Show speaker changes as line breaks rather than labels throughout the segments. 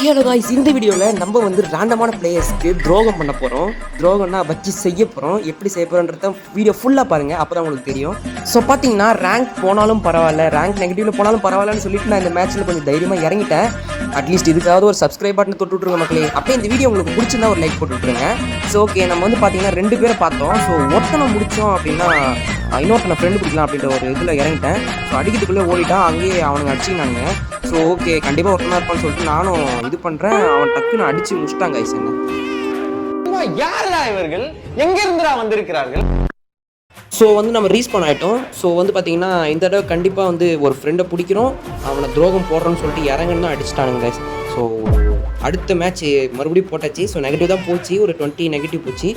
Hello guys, இந்த வீடியோவில் நம்ம வந்து ரேண்டமான பிளேயர்ஸ்க்கு துரோகம் பண்ண போகிறோம். துரோகம்னா வச்சு செய்ய போகிறோம். எப்படி செய்ய போகிறோன்றத வீடியோ ஃபுல்லாக பாருங்கள், அப்போ தான் உங்களுக்கு தெரியும். ஸோ பார்த்தீங்கன்னா ரேங்க் போனாலும் பரவாயில்ல, ரேங்க் நெகட்டிவ்ல போனாலும் பரவாயில்லன்னு சொல்லிட்டு நான் இந்த மேட்ச்சில் கொஞ்சம் தைரியமாக இறங்கிட்டேன். அட்லீஸ்ட் இதுக்காவது ஒரு சப்ஸ்கிரைப் பட்டன் தொட்டு விட்ருங்க மக்களே. அப்படியே இந்த வீடியோ உங்களுக்கு பிடிச்சிருந்தா ஒரு லைக் போட்டு விட்ருங்க. ஸோ ஓகே, நம்ம வந்து பார்த்தீங்கன்னா 2 பேரை பார்த்தோம். ஸோ ஒருத்தனை முடித்தோம் அப்படின்னா இன்னொருத்தனை ஃப்ரெண்டு பிடிக்கலாம் அப்படின்ற ஒரு இதில் இறங்கிட்டேன். ஸோ அடிக்கிறதுக்குள்ளே ஓடிட்டான், அங்கேயே அவனுங்க அடிச்சினாங்க. ஸோ ஓகே, கண்டிப்பாக ஒருத்தனா இருப்பான்னு சொல்லிட்டு நானும் இது பண்ணுறேன். அவன் டக்குன்னு அடித்து முடிச்சிட்டாங்க ஐஸ். என்ன
யாரா இவர்கள், எங்கிருந்துடா வந்திருக்கிறார்கள்?
ஸோ வந்து நம்ம ரீஸ்பான் ஆகிட்டோம். ஸோ வந்து பார்த்தீங்கன்னா இந்த தடவை கண்டிப்பாக வந்து ஒரு ஃப்ரெண்டை பிடிக்கிறோம், அவனை துரோகம் போடுறோன்னு சொல்லிட்டு இறங்கன்னு தான் அடிச்சிட்டானுங்க கைஸ். ஸோ அடுத்த மேட்ச் மறுபடியும் போட்டாச்சு. ஸோ நெகட்டிவ் தான் போச்சு, ஒரு 20 நெகட்டிவ் போச்சு.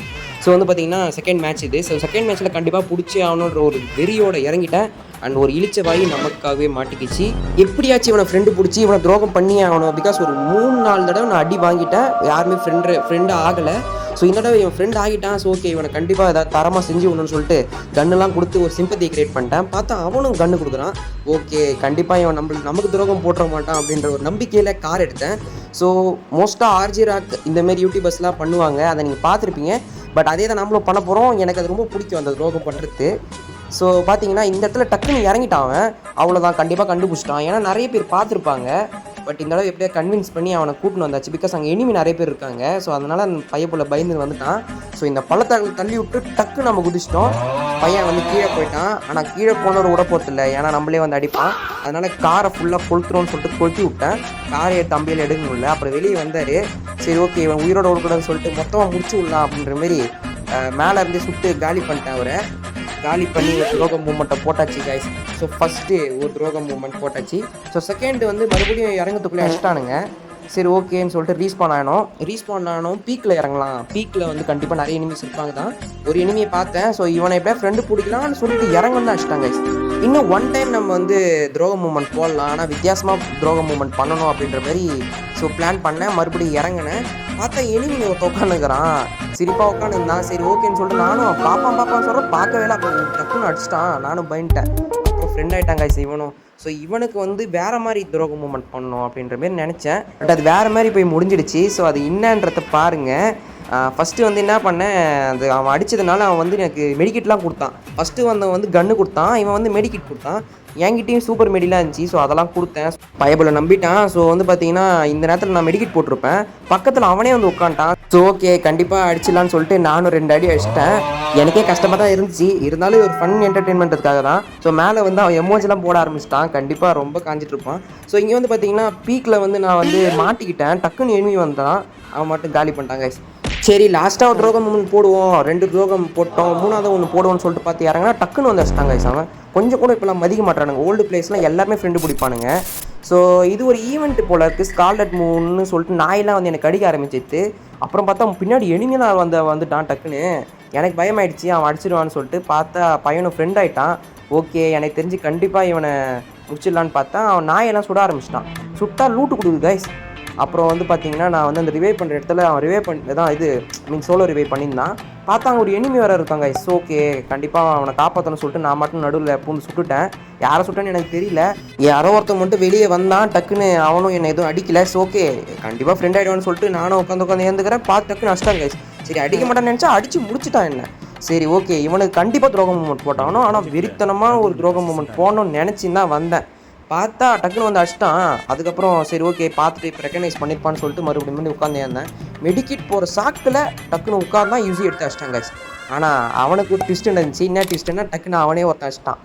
ஸோ வந்து பார்த்தீங்கன்னா செகண்ட் மேட்ச் இது. ஸோ செகண்ட் மேட்ச்சில் கண்டிப்பாக பிடிச்சி ஆகணுன்ற ஒரு வெறியோட இறங்கிட்டேன். அண்ட் ஒரு இழிச்ச வாயி நமக்காகவே மாட்டிக்கிச்சு. எப்படியாச்சும் இவனை ஃப்ரெண்டு பிடிச்சி இவனை துரோகம் பண்ணி ஆகணும். பிகாஸ் ஒரு 3-4 தடவை நான் அடி வாங்கிட்டேன், யாருமே ஃப்ரெண்டு ஆகலை. ஸோ இந்த தடவை இவன் ஃப்ரெண்ட் ஆகிட்டான். ஸோ ஓகே, இவனை கண்டிப்பாக ஏதாவது தரமாக செஞ்சு விடணும்னு சொல்லிட்டு கன்னெல்லாம் கொடுத்து ஒரு சிம்பத்தி கிரியேட் பண்ணிட்டேன். பார்த்தா அவனும் கன்று கொடுக்குறான். ஓகே, கண்டிப்பாக இவன் நமக்கு துரோகம் போட்டுற மாட்டான் அப்படின்ற ஒரு நம்பிக்கையில் கார் எடுத்தேன். ஸோ மோஸ்ட்டாக ஆர்ஜி ராக் இந்தமாரி யூடியூபர்ஸ்லாம் பண்ணுவாங்க, அதை நீங்கள் பார்த்துருப்பீங்க. பட் அதே தான் நம்மளும் பண்ண போகிறோம். எனக்கு அது ரொம்ப பிடிக்கும் அந்த துரோகம் பண்ணுறது. ஸோ பார்த்தீங்கன்னா இந்த இடத்துல டக்குன்னு இறங்கிட்டான் அவன். அவ்வளோதான், கண்டிப்பாக கண்டுபிடிச்சிட்டான். ஏன்னா நிறைய பேர் பார்த்துருப்பாங்க. பட் இந்த தடவை எப்படியா கன்வின்ஸ் பண்ணி அவனை கூட்டின்னு வந்தாச்சு. பிகாஸ் அங்கே எனிமி நிறைய பேர் இருக்காங்க. ஸோ அதனால் அந்த பையன் போல் பயந்து வந்துட்டான். ஸோ இந்த பள்ளத்தாக்கில் தள்ளி விட்டு டக்கு நம்ம குதிச்சிட்டோம். பையன் வந்து கீழே போயிட்டான். ஆனால் கீழே போனவர் விட போகிறதில்ல, ஏன்னா நம்மளே வந்து அடிப்பான். அதனால் காரை ஃபுல்லாக கொளுத்துறோன்னு சொல்லிட்டு கொளுத்தி விட்டேன். காரை தம்பியில் எடுக்க முடியல. அப்புறம் வெளியே வந்தார். சரி ஓகே, இவன் உயிரோட விடக்கூடாதுன்னு சொல்லிட்டு மொத்தமாக முடிச்சு விடலாம் அப்படின்ற மாரி மேலே இருந்து சுட்டு காலி பண்ணிட்டேன். அவரை காலி பண்ணி ஒரு துரோகம் மூமெண்ட்டை போட்டாச்சு கைஸ். ஸோ ஃபஸ்ட்டு ஒரு துரோகம் மூமெண்ட் போட்டாச்சு. ஸோ செகண்ட் வந்து மறுபடியும் இறங்கத்துக்குள்ளே அடிச்சிட்டானுங்க. சரி ஓகேன்னு சொல்லிட்டு ரீஸ்பான் ஆனோம். பீக்கில் இறங்கலாம். பீக்கில் வந்து கண்டிப்பாக நிறைய எனிமிஸ் இருப்பாங்க தான். ஒரு எனிமியை பார்த்தேன். ஸோ இவனை எப்படியா ஃப்ரெண்டு பிடிக்கலாம்னு சொல்லிட்டு இறங்க தான் அடிச்சிட்டாங்க கைஸ். இன்னும் ஒன் டைம் நம்ம வந்து துரோக மூமெண்ட் போடலாம், ஆனால் வித்தியாசமாக துரோக மூமெண்ட் பண்ணணும் அப்படின்ற மாதிரி ஸோ பிளான் பண்ணேன். மறுபடியும் இறங்கினேன். பார்த்தா எனிமி ஒருத்த உட்காந்துக்கிறான், சிரிப்பாக உட்காந்துருந்தான். சரி ஓகேன்னு சொல்லிட்டு நானும் பாப்பான்னு சொல்கிறேன், பார்க்கவே இல்லை. அப்போ டக்குன்னு அடிச்சிட்டான். நானும் பயன்ட்டேன். அப்புறம் ஃப்ரெண்ட் ஆகிட்டாங்க இவனும். ஸோ இவனுக்கு வந்து வேறு மாதிரி துரோக மூமெண்ட் பண்ணணும் அப்படின்ற மாரி நினச்சேன். பட் அது வேறு மாதிரி போய் முடிஞ்சிடுச்சு. ஸோ அது என்னன்றதை பாருங்கள். ஃபஸ்ட்டு வந்து என்ன பண்ணேன், அது அவன் அடித்ததுனால அவன் வந்து எனக்கு மெடிக்கிட்லாம் கொடுத்தான். ஃபஸ்ட்டு வந்தவன் வந்து கன்று கொடுத்தான், இவன் வந்து மெடிக்கிட் கொடுத்தான். என்கிட்டையும் சூப்பர் மெடிலாம் இருந்துச்சு. ஸோ அதெல்லாம் கொடுத்தேன். பயபுல நம்பிட்டான். ஸோ வந்து பார்த்தீங்கன்னா இந்த நேரத்தில் நான் மெடிக்கிட் போட்டிருப்பேன், பக்கத்தில் அவனே வந்து உட்காந்துட்டான். ஸோ ஓகே, கண்டிப்பாக அடிச்சிடலான்னு சொல்லிட்டு நானும் 2 அடி அடிச்சிட்டேன். எனக்கே கஷ்டமாக தான் இருந்துச்சு, இருந்தாலும் ஒரு ஃபன் என்டர்டெயின்மெண்ட்டுக்காக தான். ஸோ மேலே வந்து அவன் எமோஜிலாம் போட ஆரம்பிச்சிட்டான். கண்டிப்பாக ரொம்ப காஞ்சிட்டு இருப்பான். ஸோ இங்கே வந்து பார்த்தீங்கன்னா பீக்கில் வந்து நான் வந்து மாட்டிக்கிட்டேன். டக்குன்னு எனிமி வந்தான், அவன் மட்டும் காலி பண்ணிட்டாங்க. சரி லாஸ்ட்டாக ஒரு துரோகம் மூமெண்ட் போடுவோம், 2 துரோகம் போட்டோம், 3ஆவது ஒன்று போடுவோம்னு சொல்லிட்டு பார்த்து இறங்கினா டக்குன்னு வந்து வச்சிட்டாங்க. அவன் கொஞ்சம் கூட இப்போலாம் மதிக்க மாட்டானுங்க. ஓல்டு பிளேஸ்லாம் எல்லாருமே ஃப்ரெண்டு பிடிப்பானுங்க. ஸோ இது ஒரு ஈவெண்ட் போல் இருக்குது. ஸ்கார்லெட் மூன்னு சொல்லிட்டு நாயெல்லாம் வந்து எனக்கு அடிக்க ஆரம்பிச்சிட்டு, அப்புறம் பார்த்தா பின்னாடி எனிமையாக வந்துட்டான். டக்குன்னு எனக்கு பயமாயிடுச்சு, அவன் அடிச்சிடுவான்னு சொல்லிட்டு பார்த்தா பையனும் ஃப்ரெண்ட் ஆகிட்டான். ஓகே, எனக்கு தெரிஞ்சு கண்டிப்பாக இவனை முடிச்சிடலான்னு பார்த்தா அவன் நாயெல்லாம் சுட ஆரம்பிச்சிட்டான். சுட்டா லூட்டு கொடுக்குது கைஸ். அப்புறம் வந்து பார்த்தீங்கன்னா நான் வந்து அந்த ரிவைவ் பண்ணுற இடத்துல அவன் ரிவைவ் பண்ணி தான் சோலோ ரிவைவ் பண்ணியிருந்தான். பார்த்தா அங்கே ஒரு எனிமி வேறு இருக்காங்க கைஸ். ஓகே, கண்டிப்பாக அவனை காப்பாற்றணும்னு சொல்லிட்டு நான் மட்டும் நடுவில் பூந்து சுட்டுட்டேன். யாரை சுட்டேன்னு எனக்கு தெரியல. யாரோ ஒருத்தன் மட்டும் வெளியே வந்தான். டக்குன்னு அவனும் என்னை எதுவும் அடிக்கலை. ஸோ ஓகே, கண்டிப்பாக ஃப்ரெண்ட் ஆகிடுவான்னு சொல்லிட்டு நானும் உட்காந்து ஏந்துக்கிறேன். பார்த்து டக்குன்னு அடிச்சிட்டாங்க கைஸ். சரி அடிக்க மாட்டேன்னு நினச்சா அடித்து முடிச்சுட்டான் என்ன. சரி ஓகே, இவனுக்கு கண்டிப்பாக துரோகம் மூமெண்ட் போட்டானோ, ஆனால் வெறித்தனமான ஒரு துரோகம் மூமெண்ட் போடணும்னு நினச்சின்னு தான் வந்தேன். பார்த்தா டக்குன்னு வந்து அடிச்சிட்டான். அதுக்கப்புறம் சரி ஓகே, பார்த்துட்டு இப்போ ரெக்கக்னைஸ் பண்ணியிருப்பான்னு சொல்லிட்டு மறுபடியும் உட்காந்து இருந்தேன். மெடிக்கிட் போகிற சாக்கில் டக்குன்னு உட்காந்தான் யூஸி எடுத்து அடிச்சிட்டாங்க. ஆனால் அவனுக்கு ஒரு ட்விஸ்ட் இருந்துச்சு. என்ன ட்விஸ்ட்னா, டக்குன்னு அவனே ஒருத்தன் அடிச்சிட்டான்.